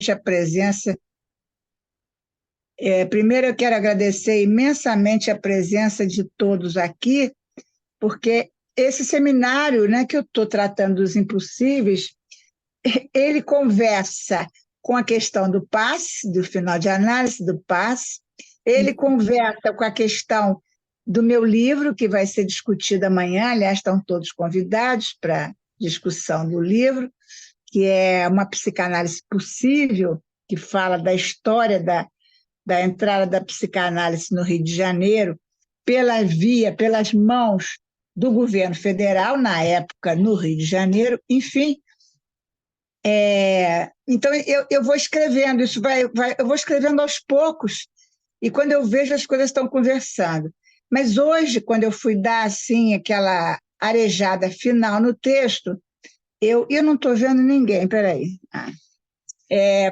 a presença. Primeiro, eu quero agradecer imensamente a presença de todos aqui, porque esse seminário, né, que eu estou tratando dos impossíveis, ele conversa com a questão do passe, do final de análise do passe, ele conversa com a questão do meu livro, que vai ser discutido amanhã, aliás, estão todos convidados para a discussão do livro, que é uma psicanálise possível, que fala da história da entrada da psicanálise no Rio de Janeiro, pelas mãos do governo federal, na época, no Rio de Janeiro, enfim. Então, eu vou escrevendo, eu vou escrevendo aos poucos, e quando eu vejo, as coisas estão conversando. Mas hoje, quando eu fui dar assim, aquela arejada final no texto, eu não estou vendo ninguém, peraí.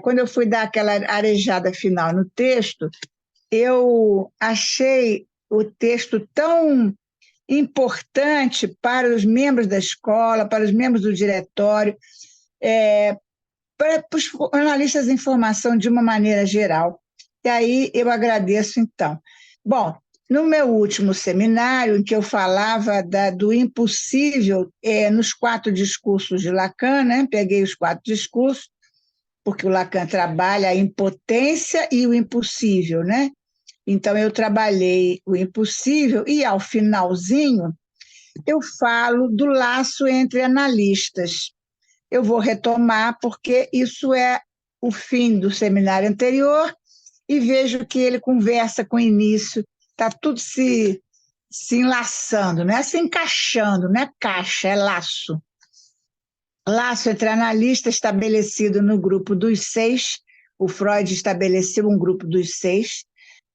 Quando eu fui dar aquela arejada final no texto, eu achei o texto tão importante para os membros da escola, para os membros do diretório, para os analistas de informação de uma maneira geral. E aí eu agradeço, então. Bom, no meu último seminário, em que eu falava do impossível nos 4 discursos de Lacan, né? Peguei os 4 discursos, porque o Lacan trabalha a impotência e o impossível, né? Então, eu trabalhei o impossível e, ao finalzinho, eu falo do laço entre analistas. Eu vou retomar, porque isso é o fim do seminário anterior, e vejo que ele conversa com o início, está tudo se enlaçando, não é se encaixando, não é caixa, é laço. Laço entre analistas estabelecido no grupo dos 6, o Freud estabeleceu um grupo dos 6,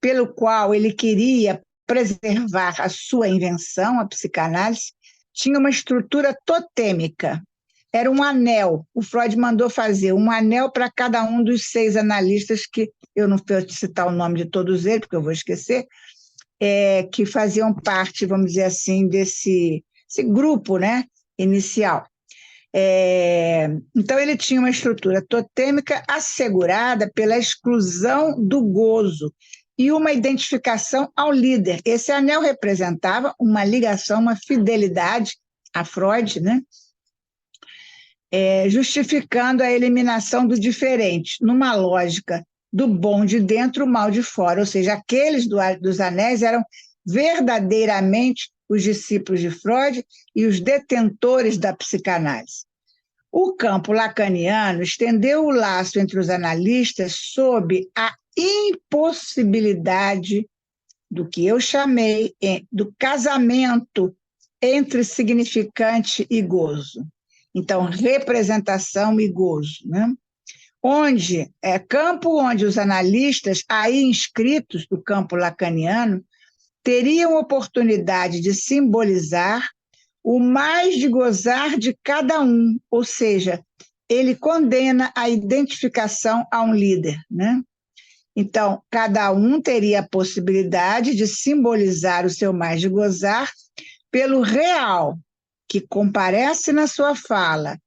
pelo qual ele queria preservar a sua invenção, a psicanálise, tinha uma estrutura totêmica. Era um anel. O Freud mandou fazer um anel para cada um dos 6 analistas, que eu não vou citar o nome de todos eles, porque eu vou esquecer, que faziam parte, vamos dizer assim, desse grupo, né, inicial. Então, ele tinha uma estrutura totêmica assegurada pela exclusão do gozo e uma identificação ao líder. Esse anel representava uma ligação, uma fidelidade a Freud, né? Justificando a eliminação do diferente, numa lógica do bom de dentro, o mal de fora, ou seja, aqueles dos anéis eram verdadeiramente os discípulos de Freud e os detentores da psicanálise. O campo lacaniano estendeu o laço entre os analistas sob a impossibilidade do que eu chamei do casamento entre significante e gozo. Então, representação e gozo, né? Campo onde os analistas aí inscritos do campo lacaniano teriam oportunidade de simbolizar o mais de gozar de cada um, ou seja, ele condena a identificação a um líder, né? Então, cada um teria a possibilidade de simbolizar o seu mais de gozar pelo real, que comparece na sua fala,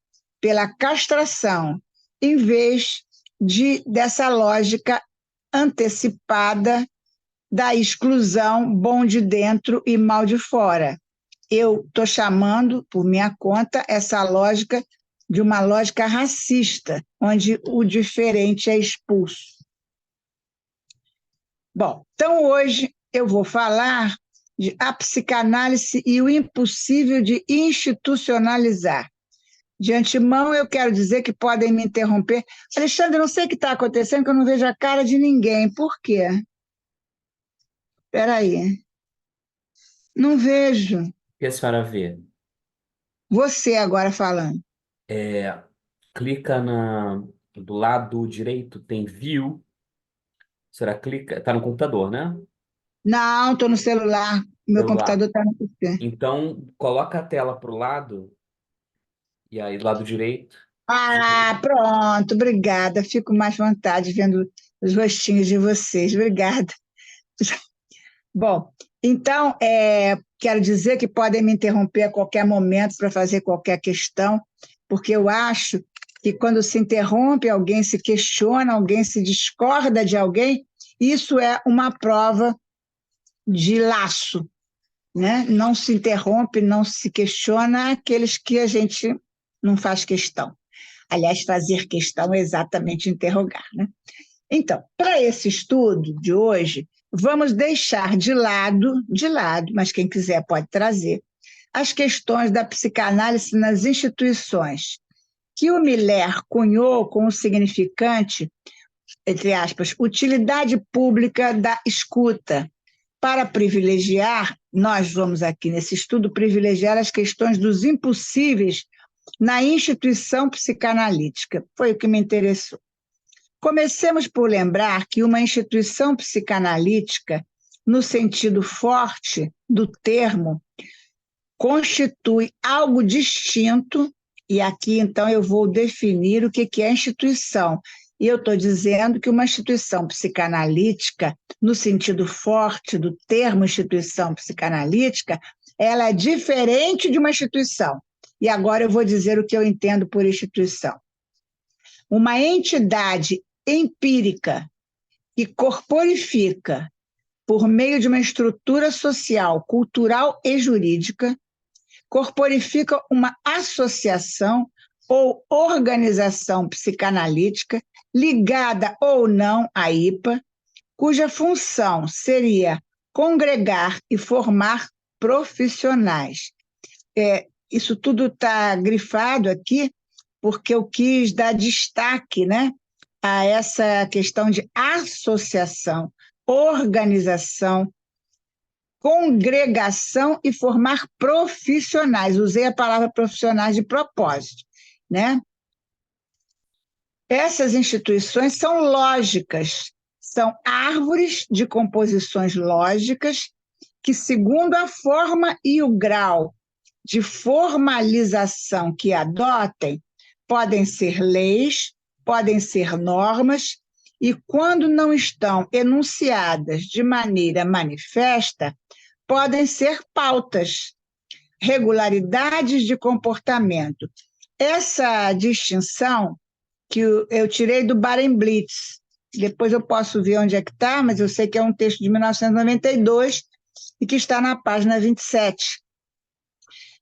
pela castração, em vez dessa lógica antecipada da exclusão, bom de dentro e mal de fora. Eu estou chamando, por minha conta, essa lógica de uma lógica racista, onde o diferente é expulso. Bom, então hoje eu vou falar de a psicanálise e o impossível de institucionalizar. De antemão, eu quero dizer que podem me interromper. Alexandre, não sei o que está acontecendo, que eu não vejo a cara de ninguém. Por quê? Espera aí. Não vejo. O que a senhora vê? Você agora falando. Clica do lado direito, tem View. Será clica? Está no computador, né? Não, estou no celular. Meu Celular. computador está no PC. Então, coloca a tela para o lado, e aí, do lado direito. Ah, pronto, obrigada. Fico mais à vontade vendo os rostinhos de vocês. Obrigada. Bom, então, quero dizer que podem me interromper a qualquer momento para fazer qualquer questão, porque eu acho que quando se interrompe, alguém se questiona, alguém se discorda de alguém, isso é uma prova de laço, né? Não se interrompe, não se questiona aqueles que a gente não faz questão. Aliás, fazer questão é exatamente interrogar, né? Então, para esse estudo de hoje, vamos deixar de lado, mas quem quiser pode trazer, as questões da psicanálise nas instituições, que o Miller cunhou com o significante, entre aspas, utilidade pública da escuta, para privilegiar, nós vamos aqui nesse estudo privilegiar as questões dos impossíveis na instituição psicanalítica. Foi o que me interessou. Comecemos por lembrar que uma instituição psicanalítica, no sentido forte do termo, constitui algo distinto, e aqui então eu vou definir o que é instituição. E eu estou dizendo que uma instituição psicanalítica, no sentido forte do termo instituição psicanalítica, ela é diferente de uma instituição. E agora eu vou dizer o que eu entendo por instituição. Uma entidade empírica que corporifica, por meio de uma estrutura social, cultural e jurídica, corporifica uma associação ou organização psicanalítica ligada ou não à IPA, cuja função seria congregar e formar profissionais. Isso tudo está grifado aqui porque eu quis dar destaque, né, a essa questão de associação, organização, congregação e formar profissionais. Usei a palavra profissionais de propósito, né? Essas instituições são lógicas, são árvores de composições lógicas que, segundo a forma e o grau de formalização que adotem, podem ser leis, podem ser normas, e quando não estão enunciadas de maneira manifesta, podem ser pautas, regularidades de comportamento. Essa distinção que eu tirei do Barenblitz, depois eu posso ver onde é que está, mas eu sei que é um texto de 1992 e que está na página 27.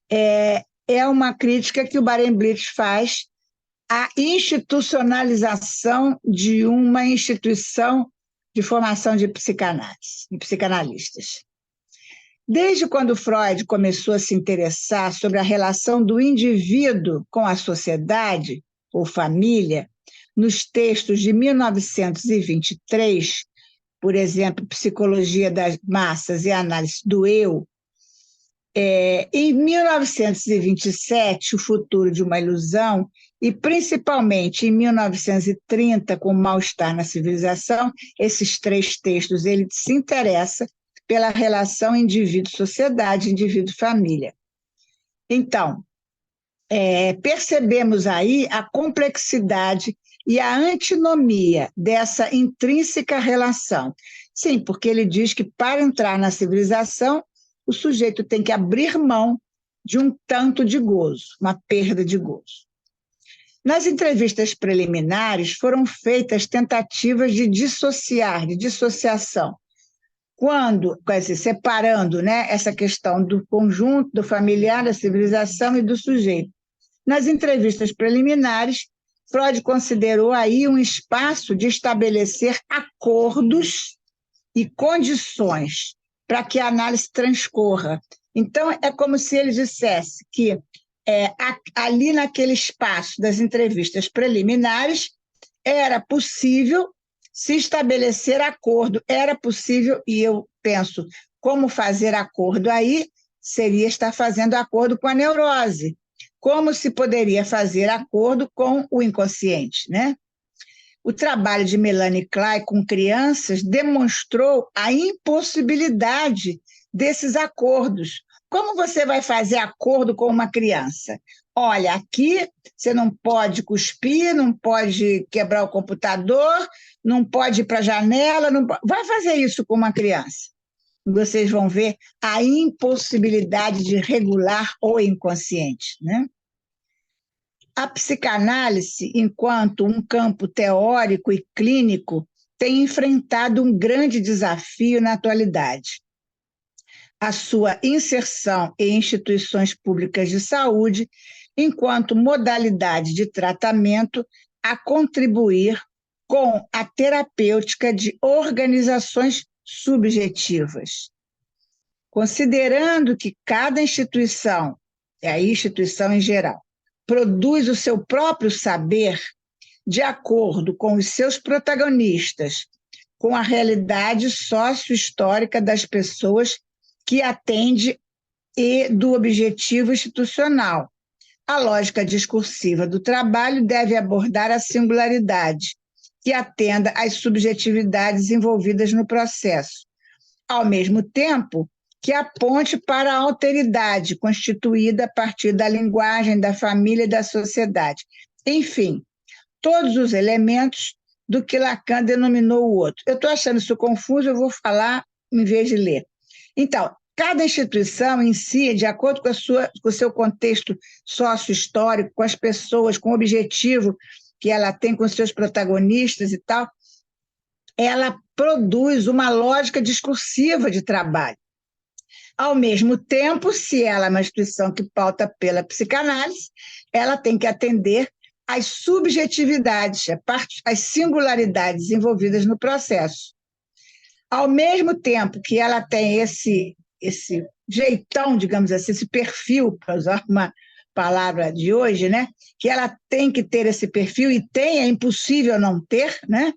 É uma crítica que o Barenblitz faz à institucionalização de uma instituição de formação de psicanálise, de psicanalistas. Desde quando Freud começou a se interessar sobre a relação do indivíduo com a sociedade ou família, nos textos de 1923, por exemplo, Psicologia das Massas e Análise do Eu, em 1927, O Futuro de uma Ilusão, e principalmente em 1930, com Mal-Estar na Civilização, esses três textos, ele se interessa pela relação indivíduo-sociedade, indivíduo-família. Então, percebemos aí a complexidade e a antinomia dessa intrínseca relação. Sim, porque ele diz que para entrar na civilização, o sujeito tem que abrir mão de um tanto de gozo, uma perda de gozo. Nas entrevistas preliminares foram feitas tentativas de dissociar, de dissociação, quando, separando, né, essa questão do conjunto, do familiar, da civilização e do sujeito. Nas entrevistas preliminares, Freud considerou aí um espaço de estabelecer acordos e condições para que a análise transcorra. Então, é como se ele dissesse que ali naquele espaço das entrevistas preliminares era possível se estabelecer acordo, era possível, e eu penso, como fazer acordo aí seria estar fazendo acordo com a neurose, como se poderia fazer acordo com o inconsciente, né? O trabalho de Melanie Klein com crianças demonstrou a impossibilidade desses acordos. Como você vai fazer acordo com uma criança? Olha, aqui você não pode cuspir, não pode quebrar o computador, não pode ir para a janela, não pode... Vai fazer isso com uma criança. Vocês vão ver a impossibilidade de regular o inconsciente, né? a psicanálise, enquanto um campo teórico e clínico, tem enfrentado um grande desafio na atualidade: a sua inserção em instituições públicas de saúde, enquanto modalidade de tratamento a contribuir com a terapêutica de organizações subjetivas. Considerando que cada instituição, é a instituição em geral, produz o seu próprio saber de acordo com os seus protagonistas, com a realidade sócio-histórica das pessoas que atende e do objetivo institucional. A lógica discursiva do trabalho deve abordar a singularidade, que atenda às subjetividades envolvidas no processo, ao mesmo tempo que aponte para a alteridade constituída a partir da linguagem, da família e da sociedade. Enfim, todos os elementos do que Lacan denominou o outro. Eu estou achando isso confuso, eu vou falar em vez de ler. Então, cada instituição em si, de acordo com o seu contexto sócio-histórico, com as pessoas, com o objetivo que ela tem com os seus protagonistas e tal, ela produz uma lógica discursiva de trabalho. Ao mesmo tempo, se ela é uma instituição que pauta pela psicanálise, ela tem que atender às subjetividades, às singularidades envolvidas no processo. Ao mesmo tempo que ela tem esse jeitão, digamos assim, esse perfil, para usar uma palavra de hoje, né? Que ela tem que ter esse perfil, e tem, é impossível não ter, né?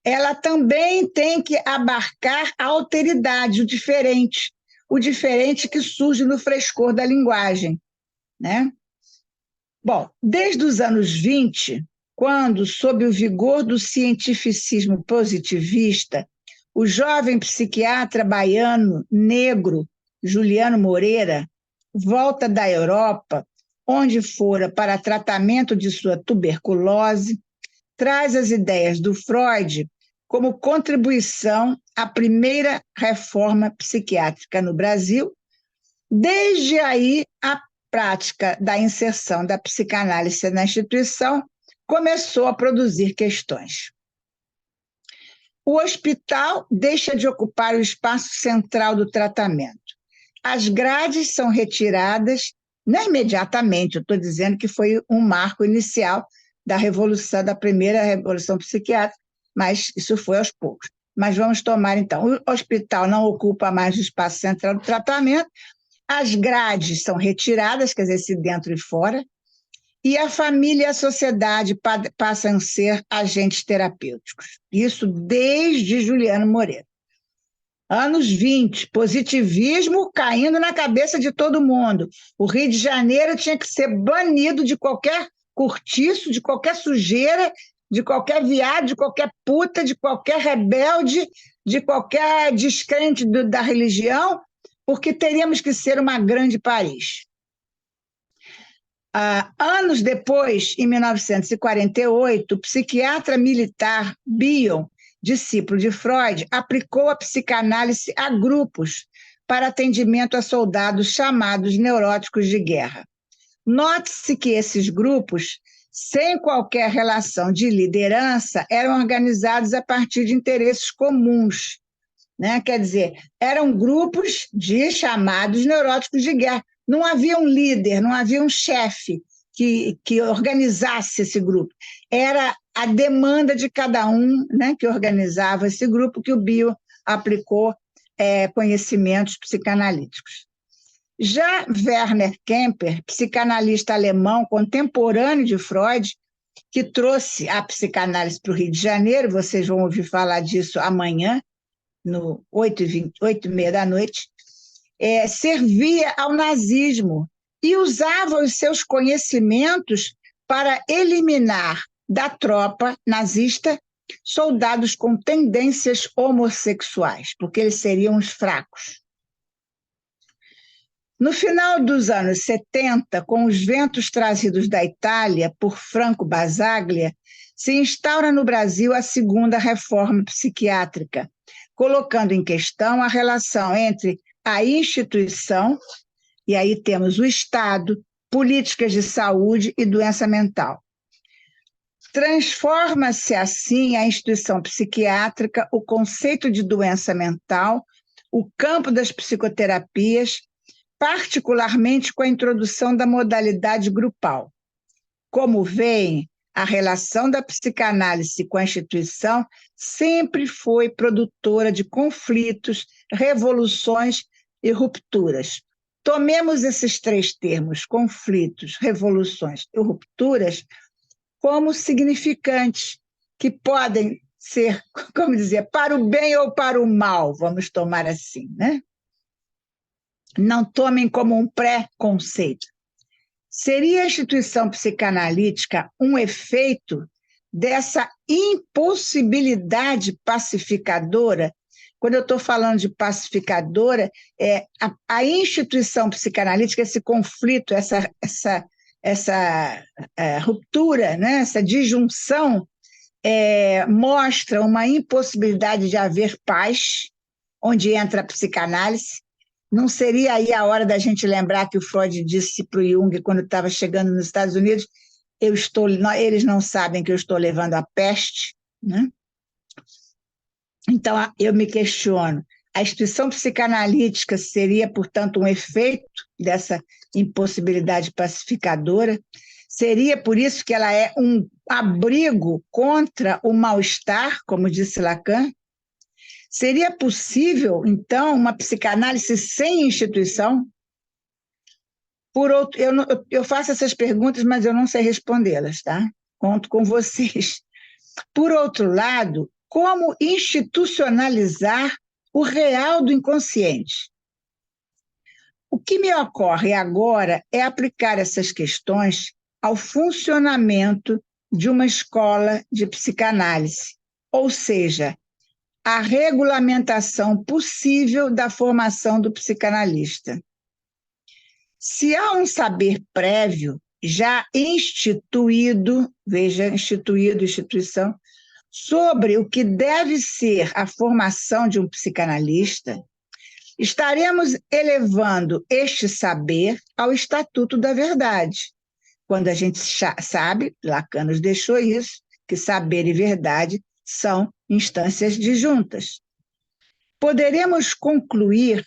Ela também tem que abarcar a alteridade, o diferente que surge no frescor da linguagem, né? Bom, desde os anos 20, quando, sob o vigor do cientificismo positivista, o jovem psiquiatra baiano negro Juliano Moreira volta da Europa, onde fora para tratamento de sua tuberculose, traz as ideias do Freud como contribuição à primeira reforma psiquiátrica no Brasil. Desde aí, a prática da inserção da psicanálise na instituição começou a produzir questões. O hospital deixa de ocupar o espaço central do tratamento. As grades são retiradas, não imediatamente, eu estou dizendo que foi um marco inicial da primeira revolução psiquiátrica, mas isso foi aos poucos. Mas vamos tomar, então, o hospital não ocupa mais o espaço central do tratamento, as grades são retiradas, quer dizer, se dentro e fora, e a família e a sociedade passam a ser agentes terapêuticos. Isso desde Juliano Moreira. Anos 20, positivismo caindo na cabeça de todo mundo. O Rio de Janeiro tinha que ser banido de qualquer cortiço, de qualquer sujeira, de qualquer viado, de qualquer puta, de qualquer rebelde, de qualquer descrente da religião, porque teríamos que ser uma grande Paris. Anos depois, em 1948, o psiquiatra militar Bion, discípulo de Freud, aplicou a psicanálise a grupos para atendimento a soldados chamados neuróticos de guerra. Note-se que esses grupos, sem qualquer relação de liderança, eram organizados a partir de interesses comuns, né? Quer dizer, eram grupos de chamados neuróticos de guerra. Não havia um líder, não havia um chefe que organizasse esse grupo. Era a demanda de cada um, né, que organizava esse grupo, que o Bion aplicou conhecimentos psicanalíticos. Já Werner Kemper, psicanalista alemão contemporâneo de Freud, que trouxe a psicanálise para o Rio de Janeiro, vocês vão ouvir falar disso amanhã, no 8h30 da noite, servia ao nazismo e usava os seus conhecimentos para eliminar da tropa nazista soldados com tendências homossexuais, porque eles seriam os fracos. No final dos anos 70, com os ventos trazidos da Itália por Franco Basaglia, se instaura no Brasil a segunda reforma psiquiátrica, colocando em questão a relação entre a instituição, e aí temos o Estado, políticas de saúde e doença mental. Transforma-se, assim, a instituição psiquiátrica, o conceito de doença mental, o campo das psicoterapias, particularmente com a introdução da modalidade grupal. Como veem, a relação da psicanálise com a instituição sempre foi produtora de conflitos, revoluções e rupturas. Tomemos esses três termos, conflitos, revoluções e rupturas, como significantes, que podem ser, como dizer, para o bem ou para o mal, vamos tomar assim, né? Não tomem como um pré-conceito. Seria a instituição psicanalítica um efeito dessa impossibilidade pacificadora? Quando eu estou falando de pacificadora, a instituição psicanalítica, esse conflito, essa ruptura, né? Essa disjunção, mostra uma impossibilidade de haver paz, onde entra a psicanálise. Não seria aí a hora da gente lembrar que o Freud disse para o Jung, quando estava chegando nos Estados Unidos, eles não sabem que eu estou levando a peste, né? Então, eu me questiono, a instituição psicanalítica seria, portanto, um efeito dessa impossibilidade pacificadora? Seria por isso que ela é um abrigo contra o mal-estar, como disse Lacan? Seria possível, então, uma psicanálise sem instituição? Por outro, eu faço essas perguntas, mas eu não sei respondê-las, tá? Conto com vocês. Por outro lado, como institucionalizar o real do inconsciente? O que me ocorre agora é aplicar essas questões ao funcionamento de uma escola de psicanálise, ou seja, a regulamentação possível da formação do psicanalista. Se há um saber prévio, já instituído, veja, instituição, sobre o que deve ser a formação de um psicanalista, estaremos elevando este saber ao estatuto da verdade. Quando a gente sabe, Lacan nos deixou isso, que saber e verdade são instâncias disjuntas. Poderemos concluir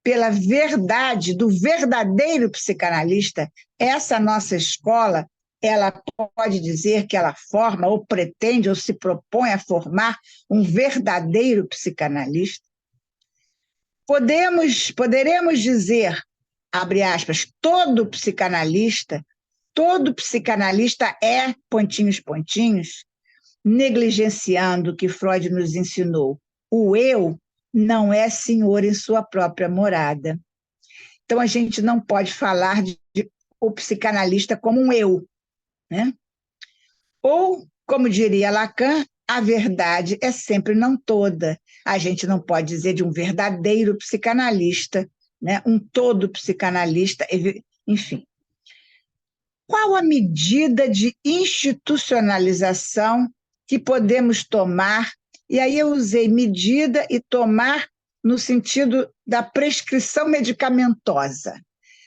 pela verdade do verdadeiro psicanalista, essa nossa escola, ela pode dizer que ela forma ou pretende ou se propõe a formar um verdadeiro psicanalista? Poderemos dizer, abre aspas, todo psicanalista é pontinhos, pontinhos, negligenciando o que Freud nos ensinou. O eu não é senhor em sua própria morada. Então, a gente não pode falar de o psicanalista como um eu, né? Ou, como diria Lacan, a verdade é sempre não toda. A gente não pode dizer de um verdadeiro psicanalista, né? Um todo psicanalista, enfim. Qual a medida de institucionalização que podemos tomar? E aí eu usei medida e tomar no sentido da prescrição medicamentosa.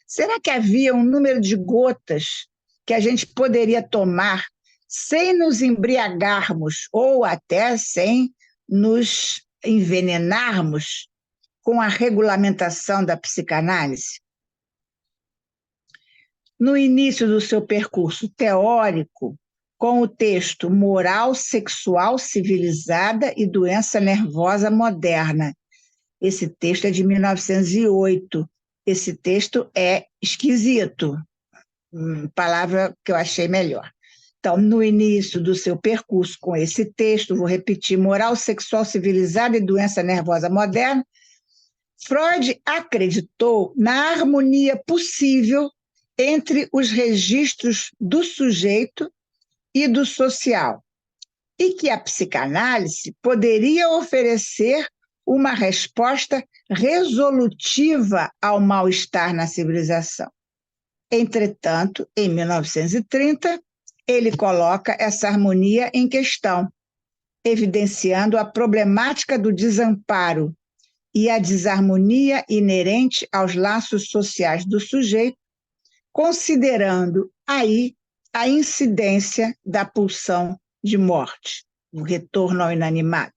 Será que havia um número de gotas que a gente poderia tomar sem nos embriagarmos ou até sem nos envenenarmos com a regulamentação da psicanálise? No início do seu percurso teórico, com o texto Moral Sexual Civilizada e Doença Nervosa Moderna. Esse texto é de 1908. Esse texto é esquisito, palavra que eu achei melhor. Então, no início do seu percurso com esse texto, vou repetir, Moral Sexual Civilizada e Doença Nervosa Moderna, Freud acreditou na harmonia possível entre os registros do sujeito e do social, e que a psicanálise poderia oferecer uma resposta resolutiva ao mal-estar na civilização. Entretanto, em 1930, ele coloca essa harmonia em questão, evidenciando a problemática do desamparo e a desarmonia inerente aos laços sociais do sujeito, considerando aí a incidência da pulsão de morte, o retorno ao inanimado.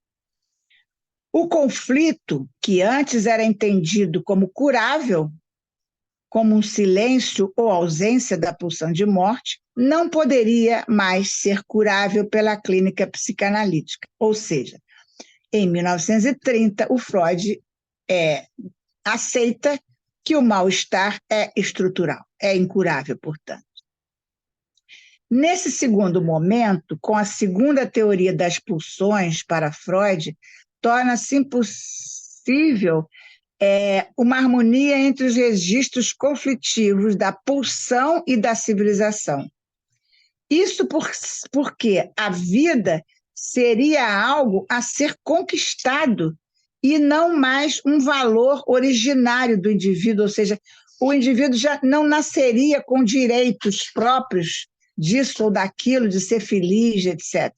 O conflito, que antes era entendido como curável, como um silêncio ou ausência da pulsão de morte, não poderia mais ser curável pela clínica psicanalítica. Ou seja, em 1930, o Freud aceita que o mal-estar é estrutural, é incurável, portanto. Nesse segundo momento, com a segunda teoria das pulsões para Freud, torna-se impossível uma harmonia entre os registros conflitivos da pulsão e da civilização. Isso porque a vida seria algo a ser conquistado e não mais um valor originário do indivíduo, ou seja, o indivíduo já não nasceria com direitos próprios disso ou daquilo, de ser feliz, etc.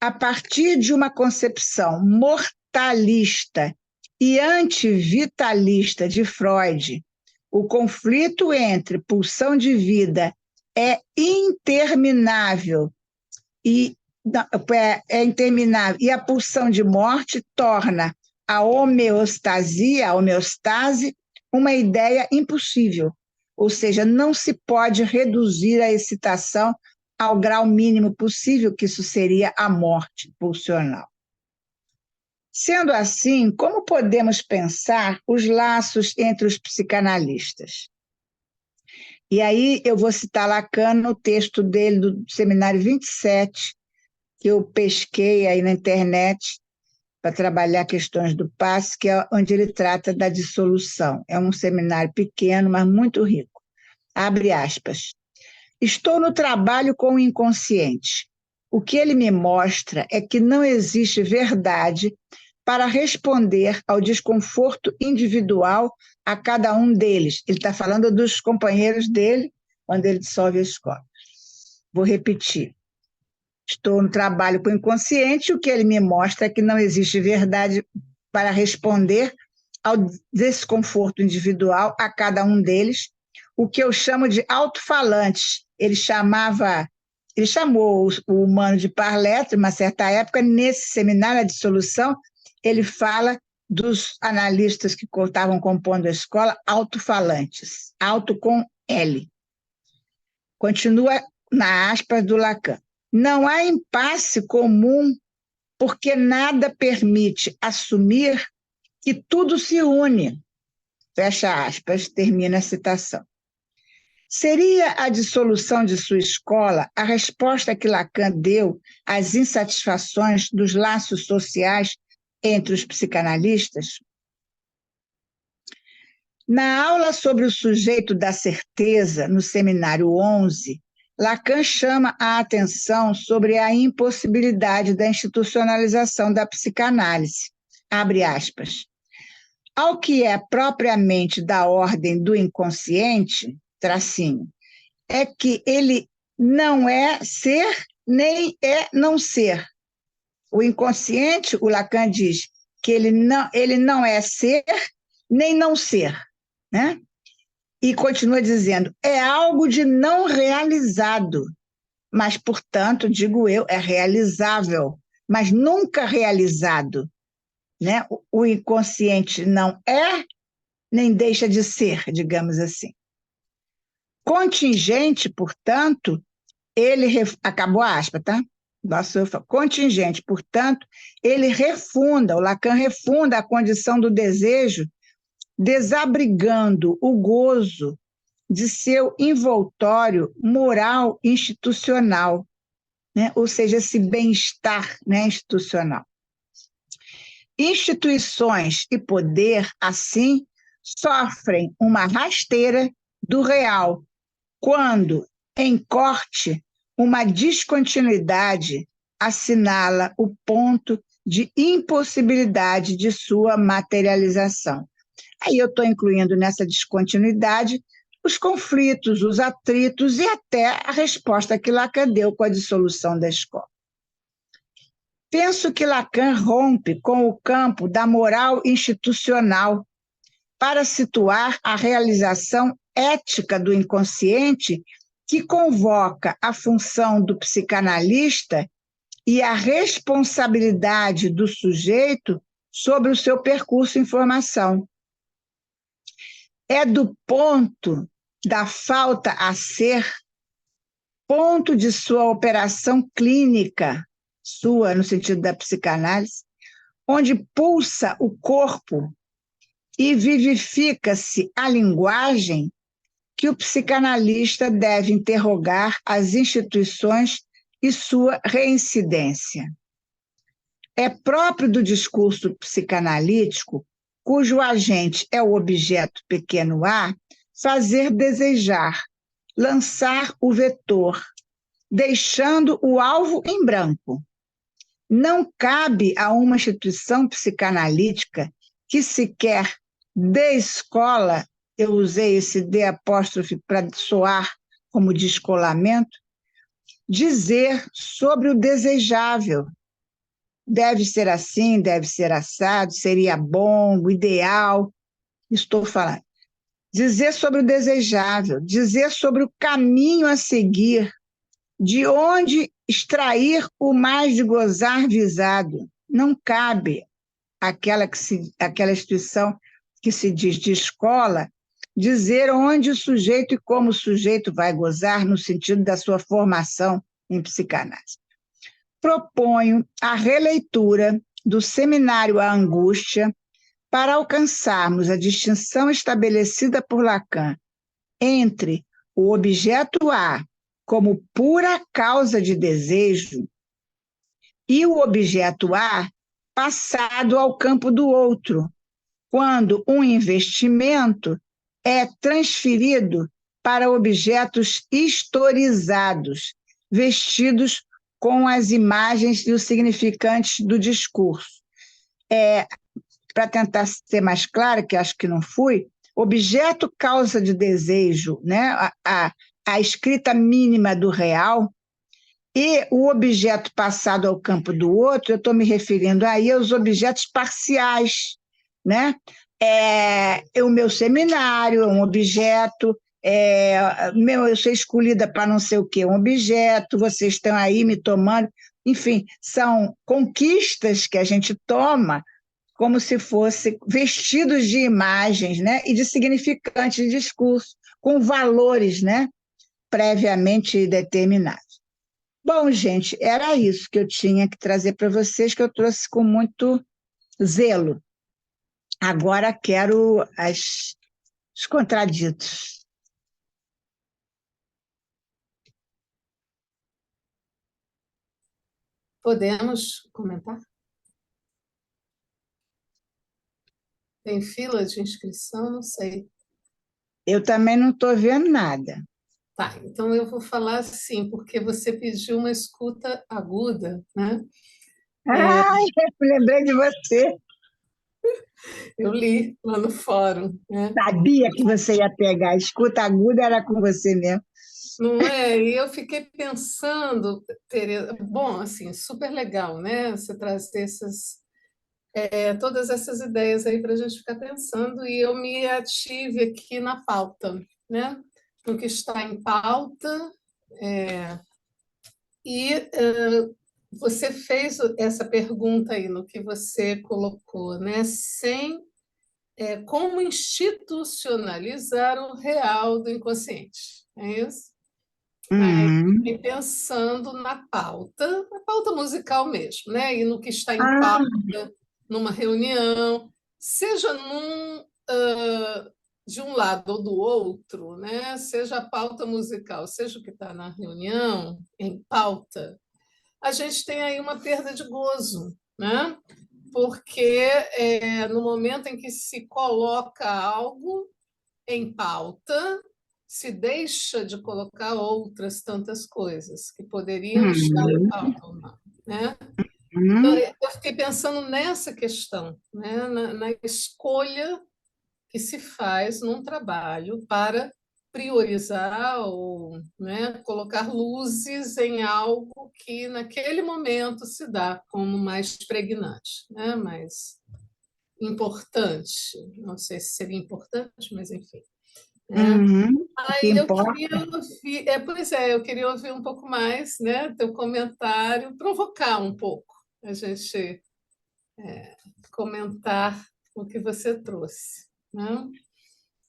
A partir de uma concepção mortalista e antivitalista de Freud, o conflito entre pulsão de vida é interminável e a pulsão de morte torna a homeostase uma ideia impossível, ou seja, não se pode reduzir a excitação ao grau mínimo possível, que isso seria a morte pulsional. Sendo assim, como podemos pensar os laços entre os psicanalistas? E aí eu vou citar Lacan no texto dele do Seminário 27, que eu pesquei aí na internet para trabalhar questões do passe, que é onde ele trata da dissolução. É um seminário pequeno, mas muito rico. Abre aspas. Estou no trabalho com o inconsciente. O que ele me mostra é que não existe verdade para responder ao desconforto individual a cada um deles. Ele está falando dos companheiros dele quando ele dissolve a escola. Vou repetir. Estou no trabalho com o inconsciente, o que ele me mostra é que não existe verdade para responder ao desconforto individual a cada um deles, o que eu chamo de alto-falantes. Ele chamou o humano de parletre, uma certa época, nesse seminário, a dissolução, ele fala dos analistas que estavam compondo a escola, alto-falantes, alto com L. Continua na aspas do Lacan. Não há impasse comum porque nada permite assumir que tudo se une. Fecha aspas, termina a citação. Seria a dissolução de sua escola a resposta que Lacan deu às insatisfações dos laços sociais entre os psicanalistas? Na aula sobre o sujeito da certeza, no seminário 11, Lacan chama a atenção sobre a impossibilidade da institucionalização da psicanálise. Abre aspas. Ao que é propriamente da ordem do inconsciente, tracinho, é que ele não é ser nem é não ser. O inconsciente, o Lacan diz que ele não é ser nem não ser, né? E continua dizendo, é algo de não realizado, mas, portanto, digo eu, é realizável, mas nunca realizado, né? O inconsciente não é, nem deixa de ser, digamos assim. Contingente, portanto, acabou a aspa, tá? Contingente, portanto, o Lacan refunda a condição do desejo, desabrigando o gozo de seu envoltório moral institucional, né? Ou seja, esse bem-estar, né, institucional. Instituições e poder, assim, sofrem uma rasteira do real, quando, em corte, uma descontinuidade assinala o ponto de impossibilidade de sua materialização. Aí eu estou incluindo nessa descontinuidade os conflitos, os atritos e até a resposta que Lacan deu com a dissolução da escola. Penso que Lacan rompe com o campo da moral institucional, para situar a realização ética do inconsciente que convoca a função do psicanalista e a responsabilidade do sujeito sobre o seu percurso em formação. É do ponto da falta a ser, ponto de sua operação clínica, sua no sentido da psicanálise, onde pulsa o corpo e vivifica-se a linguagem, que o psicanalista deve interrogar as instituições e sua reincidência. É próprio do discurso psicanalítico, cujo agente é o objeto pequeno a, fazer desejar, lançar o vetor, deixando o alvo em branco. Não cabe a uma instituição psicanalítica que sequer dê escola, eu usei esse D apóstrofe para soar como descolamento, dizer sobre o desejável. Deve ser assim, deve ser assado, seria bom, o ideal. Estou falando. Dizer sobre o desejável, dizer sobre o caminho a seguir, de onde extrair o mais de gozar visado. Não cabe aquela instituição que se diz de escola dizer onde o sujeito e como o sujeito vai gozar no sentido da sua formação em psicanálise. Proponho a releitura do Seminário à Angústia para alcançarmos a distinção estabelecida por Lacan entre o objeto A como pura causa de desejo e o objeto A passado ao campo do outro, quando um investimento é transferido para objetos historizados, vestidos com as imagens e os significantes do discurso. Para tentar ser mais clara, que acho que não fui, objeto causa de desejo, né? A escrita mínima do real, e o objeto passado ao campo do outro, eu estou me referindo aí aos objetos parciais, né? O meu seminário é um objeto, eu sou escolhida para não sei o quê, um objeto, vocês estão aí me tomando, enfim, são conquistas que a gente toma como se fossem vestidos de imagens, né? E de significantes de discurso, com valores, né? Previamente determinados. Bom, gente, era isso que eu tinha que trazer para vocês, que eu trouxe com muito zelo. Agora quero os contraditos. Podemos comentar? Tem fila de inscrição? Não sei. Eu também não estou vendo nada. Tá, então eu vou falar assim, porque você pediu uma escuta aguda, né? Ai, eu lembrei de você. Eu li lá no fórum, né? Sabia que você ia pegar. Escuta aguda era com você mesmo. Não é? E eu fiquei pensando, Tereza, bom, assim, super legal, né? Você trazer todas essas ideias aí para a gente ficar pensando, e eu me ative aqui na pauta, né? No que está em pauta, você fez essa pergunta aí no que você colocou, né? Como institucionalizar o real do inconsciente, é isso? Aí, Uhum. fiquei pensando na pauta musical mesmo, né? E no que está em Ah, pauta numa reunião, seja de um lado ou do outro, né? Seja a pauta musical, seja o que está na reunião, em pauta, a gente tem aí uma perda de gozo, né? Porque no momento em que se coloca algo em pauta, se deixa de colocar outras tantas coisas que poderiam estar em uhum. pauta ou não, né? Então, Uhum. eu fiquei pensando nessa questão, né? Na escolha que se faz num trabalho para priorizar ou, né, colocar luzes em algo que naquele momento se dá como mais pregnante, né? Mais importante. Não sei se seria importante, mas enfim. Uhum. Que Aí eu importa. queria ouvir, pois é, eu queria ouvir um pouco mais, né, teu comentário, provocar um pouco, a gente comentar o que você trouxe, né?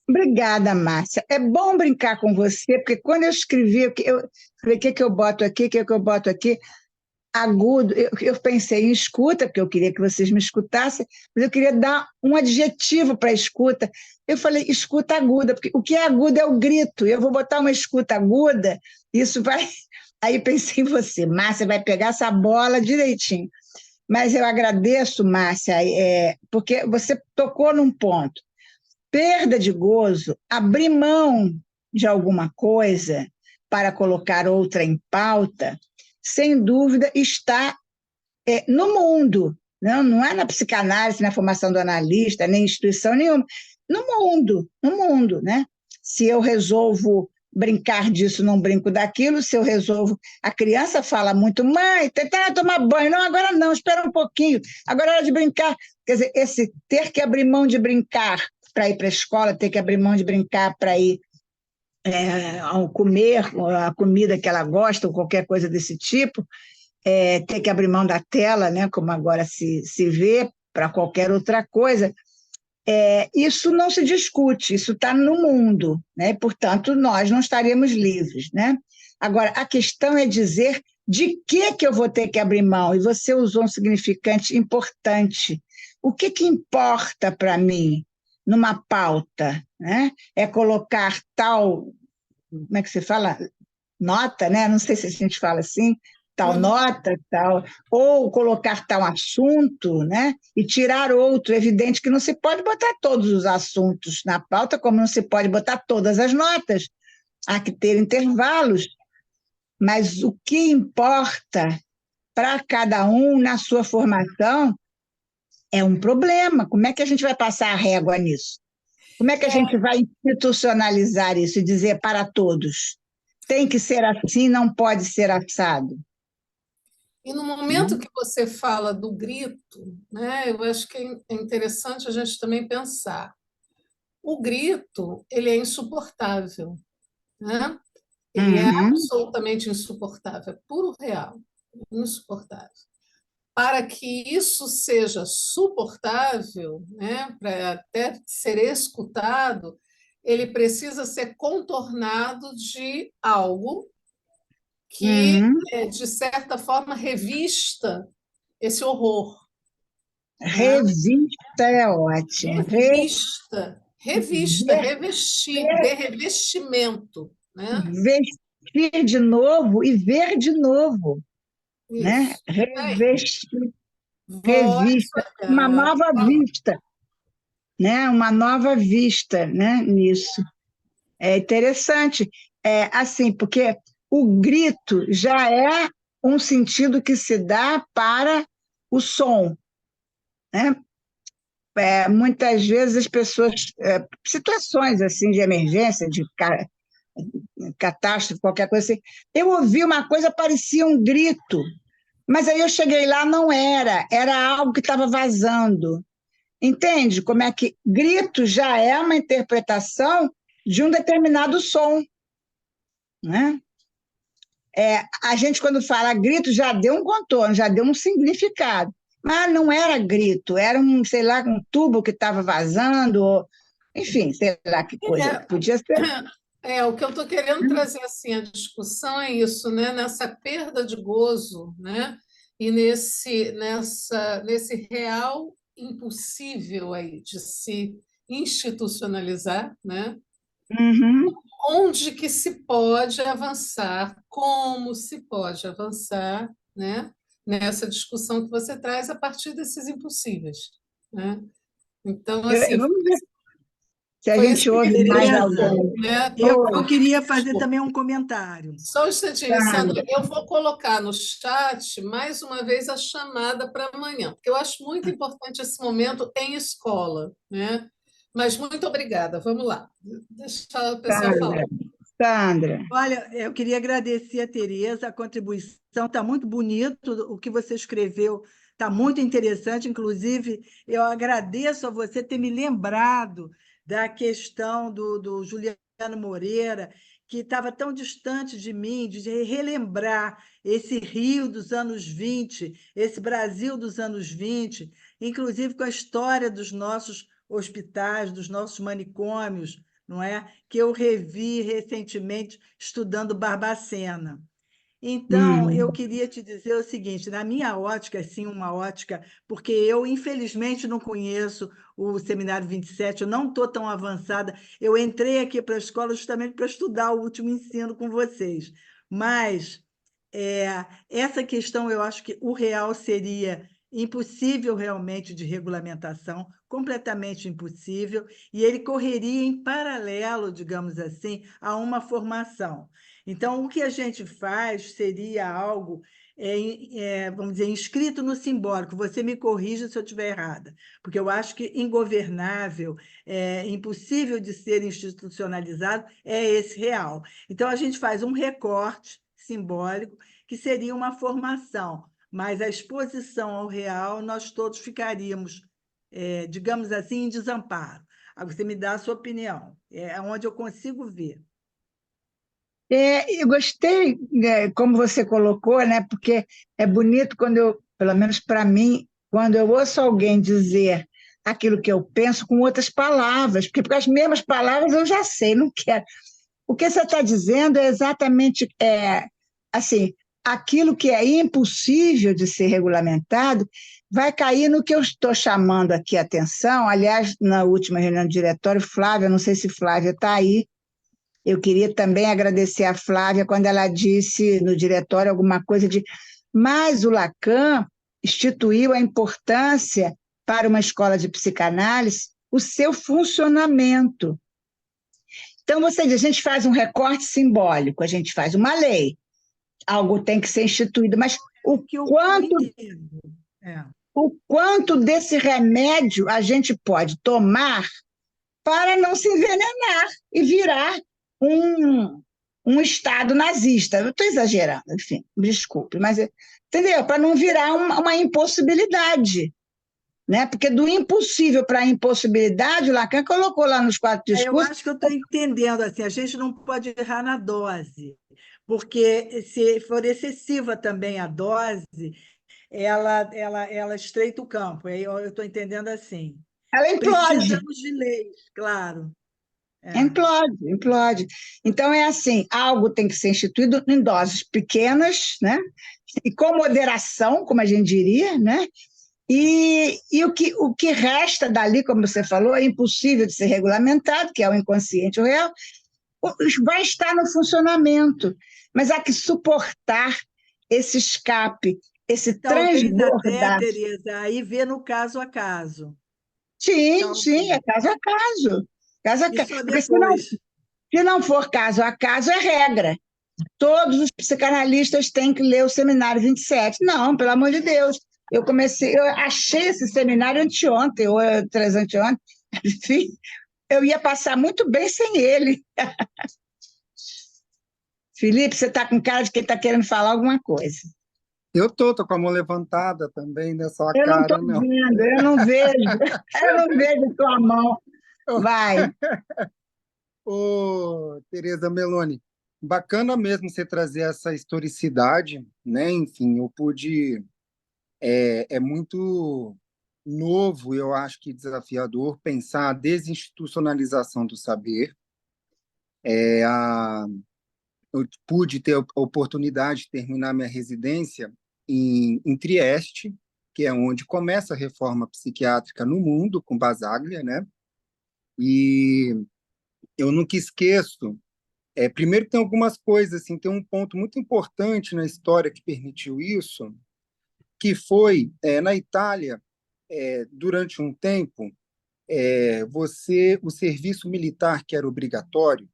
Obrigada, Márcia. É bom brincar com você, porque quando eu escrevi, eu falei, o que que eu boto aqui, o que que eu boto aqui, agudo, eu pensei em escuta, porque eu queria que vocês me escutassem, mas eu queria dar um adjetivo para a escuta. Eu falei escuta aguda, porque o que é agudo é o grito, eu vou botar uma escuta aguda, isso vai. Aí pensei em você, Márcia vai pegar essa bola direitinho. Mas eu agradeço, Márcia, porque você tocou num ponto. Perda de gozo, abrir mão de alguma coisa para colocar outra em pauta, sem dúvida está no mundo, não é na psicanálise, na formação do analista, nem instituição nenhuma, no mundo, né? Se eu resolvo brincar disso, não brinco daquilo, se eu resolvo... A criança fala muito, mãe, tentar tomar banho. Não, agora não, espera um pouquinho, agora é hora de brincar. Quer dizer, esse ter que abrir mão de brincar para ir para a escola, ter que abrir mão de brincar para ir ao comer a comida que ela gosta, ou qualquer coisa desse tipo, ter que abrir mão da tela, né, como agora se vê, para qualquer outra coisa, isso não se discute, isso está no mundo, né, e, portanto, nós não estaremos livres. Né? Agora, a questão é dizer de que eu vou ter que abrir mão, e você usou um significante importante. O que importa para mim numa pauta? Né? É colocar tal, como é que se fala? Nota, né? Não sei se a gente fala assim, tal nota, tal, ou colocar tal assunto, né? E tirar outro. É evidente que não se pode botar todos os assuntos na pauta, como não se pode botar todas as notas. Há que ter intervalos. Mas o que importa para cada um na sua formação é um problema. Como é que a gente vai passar a régua nisso? Como é que a gente vai institucionalizar isso e dizer para todos? Tem que ser assim, não pode ser assado. E no momento que você fala do grito, né, eu acho que é interessante a gente também pensar. O grito, ele é insuportável, né? Ele é Uhum. absolutamente insuportável, é puro real, insuportável. Para que isso seja suportável, né, para até ser escutado, ele precisa ser contornado de algo que, Uhum. de certa forma, revista esse horror, né? Revista é ótimo. Revestir, de revestimento, né? Vestir de novo e ver de novo, né? Isso. Aí, Revestir, voz, revista, uma nova vista, né? Uma nova vista, né? Nisso. É interessante, assim, porque o grito já é um sentido que se dá para o som, né? Muitas vezes as pessoas, situações assim de emergência, de catástrofe, qualquer coisa assim, eu ouvi uma coisa, parecia um grito, mas aí eu cheguei lá, não era algo que estava vazando. Entende como é que grito já é uma interpretação de um determinado som, né? A gente, quando fala grito, já deu um contorno, já deu um significado. Mas não era grito, era sei lá, um tubo que estava vazando, enfim, sei lá que coisa. Podia ser. O que eu estou querendo trazer assim, a discussão é isso, né? Nessa perda de gozo, né? E nesse real impossível aí de se institucionalizar, né? Uhum. Onde que se pode avançar, como se pode avançar, né? Nessa discussão que você traz a partir desses impossíveis, né? Então, assim, Vamos ver se a foi gente ouve mais expressivo, Tereza, alguém. né? eu Oi, queria fazer Desculpa. também um comentário. Só um instantinho, Sandra. Sandra. Eu vou colocar no chat mais uma vez a chamada para amanhã, porque eu acho muito importante esse momento em escola, né? Mas muito obrigada. Vamos lá. Deixa o pessoal falar. Sandra. Sandra. Olha, eu queria agradecer a Tereza, a contribuição, está muito bonito o que você escreveu Está muito interessante, inclusive, eu agradeço a você ter me lembrado da questão do Juliano Moreira, que estava tão distante de mim, de relembrar esse Rio dos anos 20, esse Brasil dos anos 20, inclusive com a história dos nossos hospitais, dos nossos manicômios, não é? Que eu revi recentemente estudando Barbacena. Então, eu queria te dizer o seguinte, na minha ótica, sim, uma ótica, porque eu, infelizmente, não conheço o Seminário 27, eu não estou tão avançada, eu entrei aqui para a escola justamente para estudar o último ensino com vocês, mas essa questão eu acho que o real seria impossível realmente de regulamentação, completamente impossível, e ele correria em paralelo, digamos assim, a uma formação. Então, o que a gente faz seria algo, vamos dizer, inscrito no simbólico. Você me corrija se eu estiver errada, porque eu acho que ingovernável, impossível de ser institucionalizado, é esse real. Então, a gente faz um recorte simbólico, que seria uma formação, mas a exposição ao real, nós todos ficaríamos, digamos assim, em desamparo. Aí você me dá a sua opinião, é onde eu consigo ver. Eu gostei, né, como você colocou, né? Porque é bonito quando eu, pelo menos para mim, quando eu ouço alguém dizer aquilo que eu penso com outras palavras, porque as mesmas palavras eu já sei, não quero. O que você está dizendo é exatamente assim, aquilo que é impossível de ser regulamentado vai cair no que eu estou chamando aqui a atenção. Aliás, na última reunião do diretório, Flávia, não sei se Flávia está aí, eu queria também agradecer a Flávia quando ela disse no diretório alguma coisa de mas o Lacan instituiu a importância para uma escola de psicanálise o seu funcionamento. Então, você diz, a gente faz um recorte simbólico, a gente faz uma lei, algo tem que ser instituído, mas Que eu entendo. o quanto desse remédio a gente pode tomar para não se envenenar e virar um Estado nazista. Eu estou exagerando, enfim, me desculpe, mas entendeu? Para não virar uma impossibilidade. Né? Porque do impossível para a impossibilidade, o Lacan colocou lá nos 4 Eu discursos. acho que eu estou entendendo, assim, a gente não pode errar na dose, porque se for excessiva também a dose, ela estreita o campo. Eu estou entendendo assim. Ela implode. Precisamos de leis, claro. Implode, implode. Então, é assim, algo tem que ser instituído em doses pequenas, né? E com moderação, como a gente diria, né? E o que resta dali, como você falou, é impossível de ser regulamentado, que é o inconsciente o real, vai estar no funcionamento, mas há que suportar esse escape, esse Talvez até, transbordar. Tereza, aí ver no caso a caso. Sim, sim, Talvez. é caso a caso. Caso a E caso. só Porque depois. se não for caso a caso, é regra. Todos os psicanalistas têm que ler o seminário 27. Não, pelo amor de Deus. Eu achei esse seminário anteontem, ou três anteontem, enfim, eu ia passar muito bem sem ele. Felipe, você está com cara de quem está querendo falar alguma coisa. Eu tô com a mão levantada também, não é só a Eu não estou cara, não. vendo, eu não vejo tua mão. Vai. Ô, Tereza Meloni, bacana mesmo você trazer essa historicidade, né? Enfim, eu pude. É muito novo, eu acho que desafiador, pensar a desinstitucionalização do saber. Eu pude ter a oportunidade de terminar minha residência em Trieste, que é onde começa a reforma psiquiátrica no mundo, com Basaglia, né? E eu nunca esqueço. Primeiro, tem algumas coisas, assim, tem um ponto muito importante na história que permitiu isso, que foi, na Itália, durante um tempo, o serviço militar, que era obrigatório,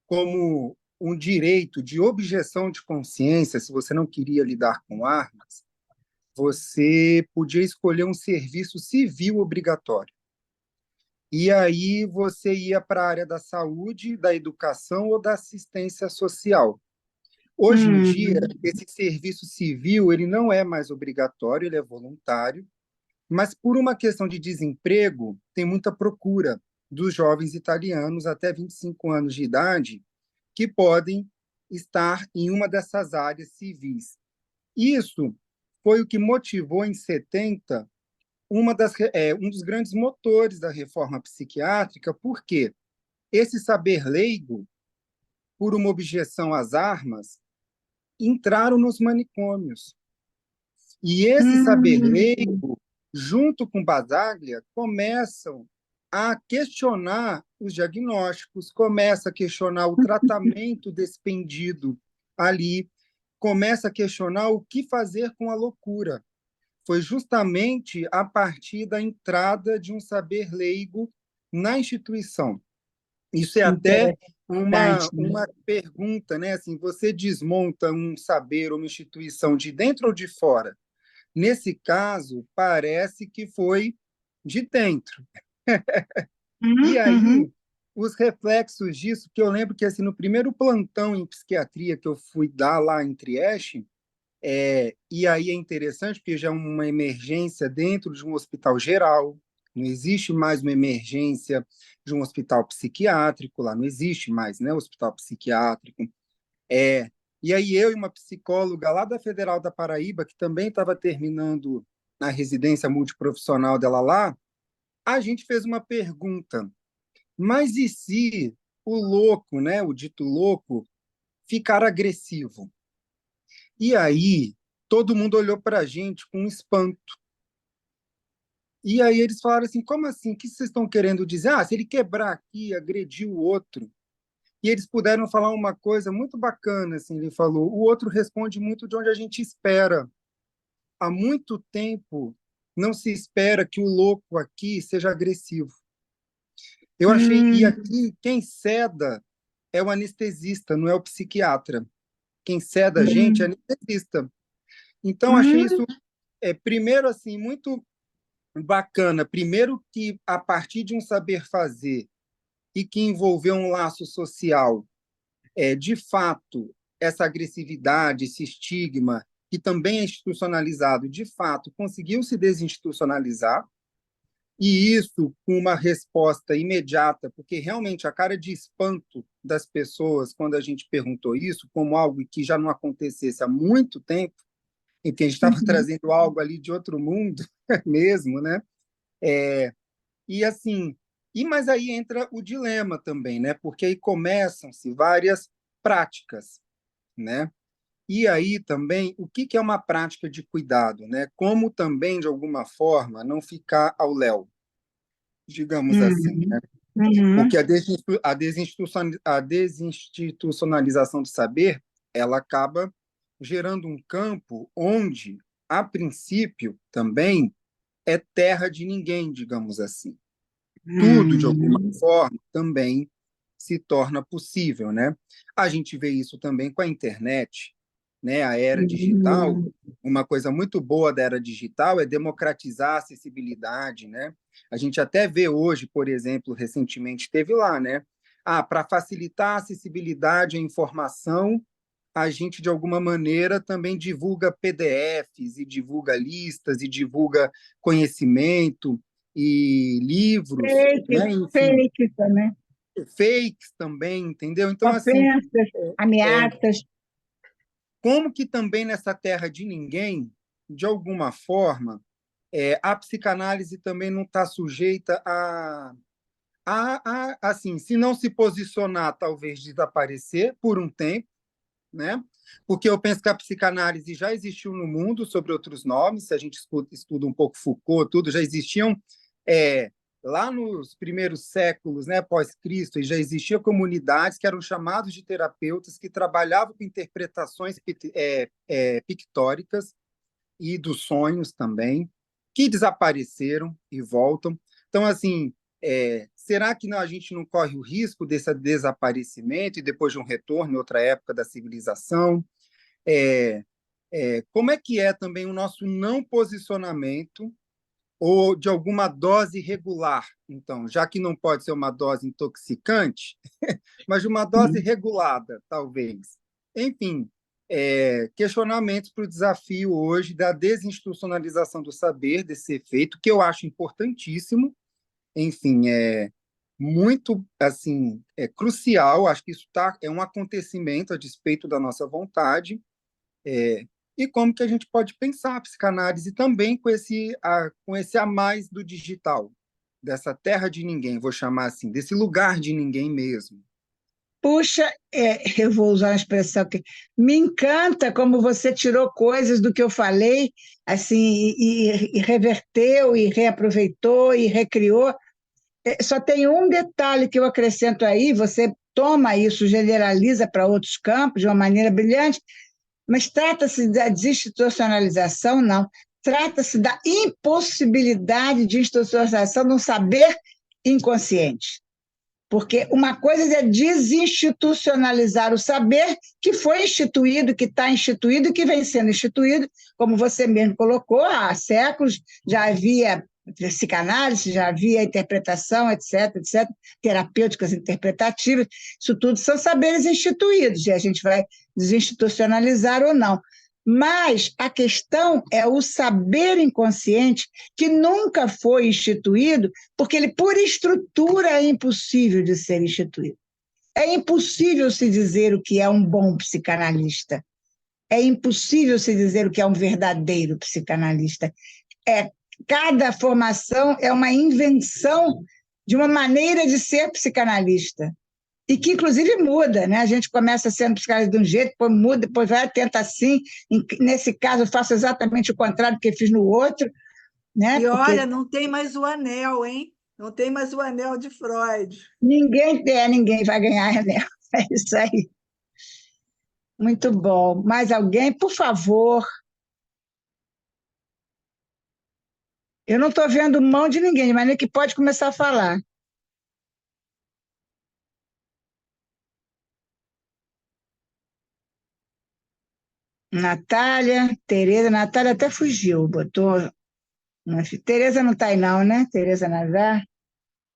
como um direito de objeção de consciência, se você não queria lidar com armas, você podia escolher um serviço civil obrigatório. E aí você ia para a área da saúde, da educação ou da assistência social. Hoje em dia, Hum, esse serviço civil ele não é mais obrigatório, ele é voluntário, mas por uma questão de desemprego, tem muita procura dos jovens italianos até 25 anos de idade que podem estar em uma dessas áreas civis. Isso foi o que motivou, em 70, um dos grandes motores da reforma psiquiátrica, porque esse saber leigo, por uma objeção às armas, entraram nos manicômios. E esse saber hum, leigo, junto com Basaglia, começam a questionar os diagnósticos, começa a questionar o tratamento despendido ali, começa a questionar o que fazer com a loucura. Foi justamente a partir da entrada de um saber leigo na instituição. Isso é até interessante, né? uma pergunta, né? Assim, você desmonta um saber ou uma instituição de dentro ou de fora? Nesse caso, parece que foi de dentro. E Uhum. aí, os reflexos disso, que eu lembro que assim, no primeiro plantão em psiquiatria que eu fui dar lá em Trieste, e aí é interessante porque já é uma emergência dentro de um hospital geral, não existe mais uma emergência de um hospital psiquiátrico, lá não existe mais, né, hospital psiquiátrico. É, e aí eu e uma psicóloga lá da Federal da Paraíba, que também estava terminando a residência multiprofissional dela lá, a gente fez uma pergunta, mas e se o louco, né, o dito louco, ficar agressivo? E aí todo mundo olhou para a gente com espanto. E aí eles falaram assim, como assim? O que vocês estão querendo dizer? Ah, se ele quebrar aqui, agredir o outro. E eles puderam falar uma coisa muito bacana, assim, ele falou, o outro responde muito de onde a gente espera. Há muito tempo não se espera que o louco aqui seja agressivo. Eu achei, e Hum, aqui quem ceda é o anestesista, não é o psiquiatra. Quem ceda a gente é hum, anestesista. Então achei hum, isso primeiro assim muito bacana. Primeiro que a partir de um saber fazer e que envolveu um laço social, de fato, essa agressividade, esse estigma, que também é institucionalizado, de fato, conseguiu se desinstitucionalizar, e isso com uma resposta imediata, porque realmente a cara de espanto das pessoas quando a gente perguntou isso, como algo que já não acontecesse há muito tempo, em que a gente estava uhum. trazendo algo ali de outro mundo mesmo, né? E assim, mas aí entra o dilema também, né? Porque aí começam-se várias práticas, né? E aí também, o que é uma prática de cuidado, né? Como também, de alguma forma, não ficar ao léu, digamos assim, Uhum. né? Porque Uhum. a desinstitucionalização do saber, ela acaba gerando um campo onde, a princípio, também é terra de ninguém, digamos assim. Tudo, de alguma Uhum. forma, também se torna possível, né? A gente vê isso também com a internet, né? A era digital, Uhum. uma coisa muito boa da era digital é democratizar a acessibilidade, né? A gente até vê hoje, por exemplo, recentemente teve lá, né? Ah, para facilitar a acessibilidade à informação, a gente, de alguma maneira, também divulga PDFs e divulga listas e divulga conhecimento e livros, Fake, né? Enfim, fake também. fakes também, entendeu? Então, assim, Ofensas, é, ameaças. como que também nessa terra de ninguém, de alguma forma, a psicanálise também não está sujeita assim, se não se posicionar, talvez desaparecer por um tempo, né? Porque eu penso que a psicanálise já existiu no mundo sob outros nomes, se a gente estuda um pouco Foucault, tudo, já existiam lá nos primeiros séculos, né, pós-Cristo, e já existiam comunidades que eram chamados de terapeutas que trabalhavam com interpretações pictóricas e dos sonhos também, que desapareceram e voltam. Então, assim, será que a gente não corre o risco desse desaparecimento e depois de um retorno em outra época da civilização? É, como é que é também o nosso não posicionamento ou de alguma dose regular? Então, já que não pode ser uma dose intoxicante, mas de uma dose regulada, talvez. Enfim, questionamentos para o desafio hoje da desinstitucionalização do saber, desse efeito, que eu acho importantíssimo. Enfim, muito assim, crucial. Acho que isso é um acontecimento a despeito da nossa vontade. E como que a gente pode pensar a psicanálise também com esse a mais do digital, dessa terra de ninguém, vou chamar assim, desse lugar de ninguém mesmo. Puxa, eu vou usar uma expressão que me encanta como você tirou coisas do que eu falei, assim, e reverteu, e reaproveitou, e recriou. Só tem um detalhe que eu acrescento aí, você toma isso, generaliza para outros campos de uma maneira brilhante, mas trata-se da desinstitucionalização, não. Trata-se da impossibilidade de institucionalização no saber inconsciente. Porque uma coisa é desinstitucionalizar o saber que foi instituído, que está instituído e que vem sendo instituído, como você mesmo colocou, há séculos já havia psicanálise, já havia interpretação, etc., etc., terapêuticas interpretativas, isso tudo são saberes instituídos, e a gente vai desinstitucionalizar ou não. Mas a questão é o saber inconsciente que nunca foi instituído, porque ele, por estrutura, é impossível de ser instituído. É impossível se dizer o que é um bom psicanalista. É impossível se dizer o que é um verdadeiro psicanalista. Cada formação é uma invenção de uma maneira de ser psicanalista. E que, inclusive, muda, né? A gente começa sendo psicanalista de um jeito, depois muda, depois vai, tenta assim. Nesse caso, eu faço exatamente o contrário do que fiz no outro, né? E Porque olha, não tem mais o anel, hein? Não tem mais o anel de Freud. ninguém vai ganhar anel. É isso aí. Muito bom. Mais alguém, por favor? Eu não estou vendo mão de ninguém, de maneira que pode começar a falar. Natália, Tereza, Natália até fugiu, botou. Tereza não está aí, não, né? Tereza Nazar,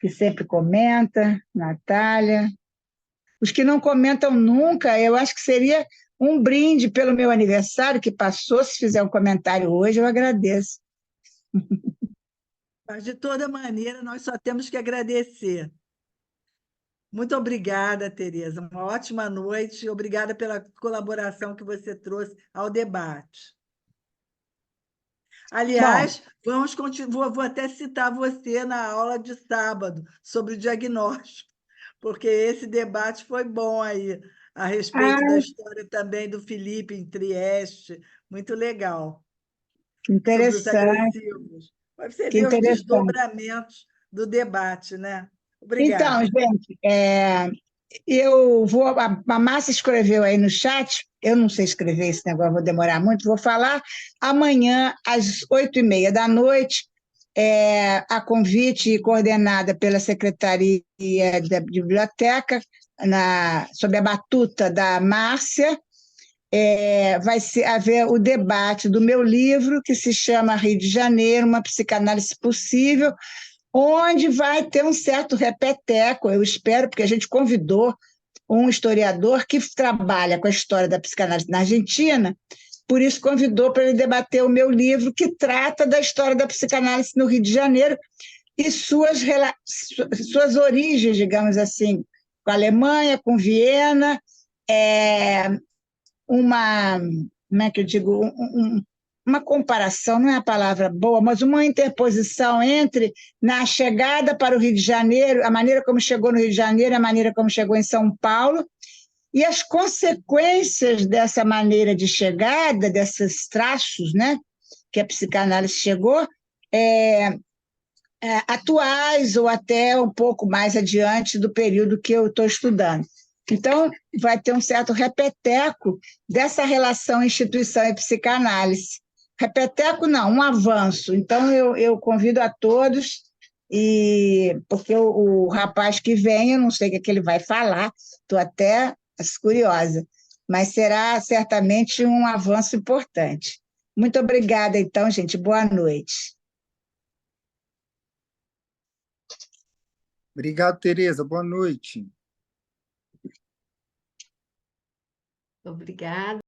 que sempre comenta, Natália. Os que não comentam nunca, eu acho que seria um brinde pelo meu aniversário que passou. Se fizer um comentário hoje, eu agradeço. Mas, de toda maneira, nós só temos que agradecer. Muito obrigada, Tereza. Uma ótima noite. Obrigada pela colaboração que você trouxe ao debate. Bom, Aliás, vou até citar você na aula de sábado sobre o diagnóstico, porque esse debate foi bom aí, a respeito da ah, história também do Felipe em Trieste. Muito legal. que Sobre os interessante, agressivos. Para você que ver os interessante. desdobramentos do debate, né? Então, Obrigada. gente, eu vou. A Márcia escreveu aí no chat, eu não sei escrever esse negócio, vou demorar muito, vou falar amanhã, às 8h30 da noite, a convite coordenada pela Secretaria da Biblioteca, sob a batuta da Márcia, vai haver o debate do meu livro, que se chama Rio de Janeiro, uma psicanálise possível, onde vai ter um certo repeteco, eu espero, porque a gente convidou um historiador que trabalha com a história da psicanálise na Argentina, por isso convidou para ele debater o meu livro, que trata da história da psicanálise no Rio de Janeiro e suas origens, digamos assim, com a Alemanha, com Viena, é, uma, como é que eu digo, uma comparação, não é a palavra boa, mas uma interposição entre na chegada para o Rio de Janeiro, a maneira como chegou no Rio de Janeiro, a maneira como chegou em São Paulo, e as consequências dessa maneira de chegada, desses traços, né, que a psicanálise chegou, é, atuais ou até um pouco mais adiante do período que eu estou estudando. Então, vai ter um certo repeteco dessa relação instituição e psicanálise. Repeteco não, um avanço. Então, eu convido a todos, porque o rapaz que vem, eu não sei o que ele vai falar, estou até curiosa, mas será certamente um avanço importante. Muito obrigada, então, gente. Boa noite. Obrigado, Tereza. Boa noite. Obrigada.